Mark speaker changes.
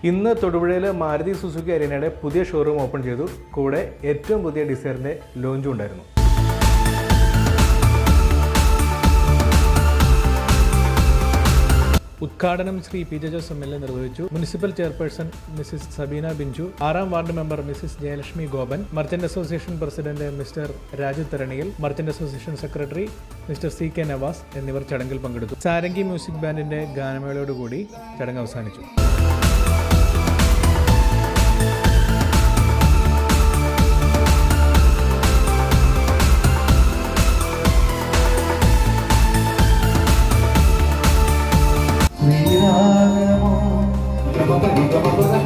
Speaker 1: ഇന്ന് തൊടുപുഴയിൽ മാരുതി സുസുക്കി അരീനയുടെ പുതിയ ഷോറൂം ഓപ്പൺ ചെയ്തു. കൂടെ ഏറ്റവും പുതിയ ഡിസയറിൻ്റെ ലോഞ്ചും ഉണ്ടായിരുന്നു. ഉദ്ഘാടനം Shri P J Jose MLA. നിർവഹിച്ചു. Municipal chairperson Mrs Sabeena Binju, 6ാം ward member Mrs Jayalakshmi Gopan, merchant association president Mr Raju Tharaniyil, merchant association secretary Mr C.K. Navas എന്നിവർ ചടങ്ങിൽ പങ്കെടുത്തു. സാരംഗി മ്യൂസിക് ബാൻഡിന്റെ ഗാനമേളയോടുകൂടി ചടങ്ങ് അവസാനിച്ചു.
Speaker 2: Come on.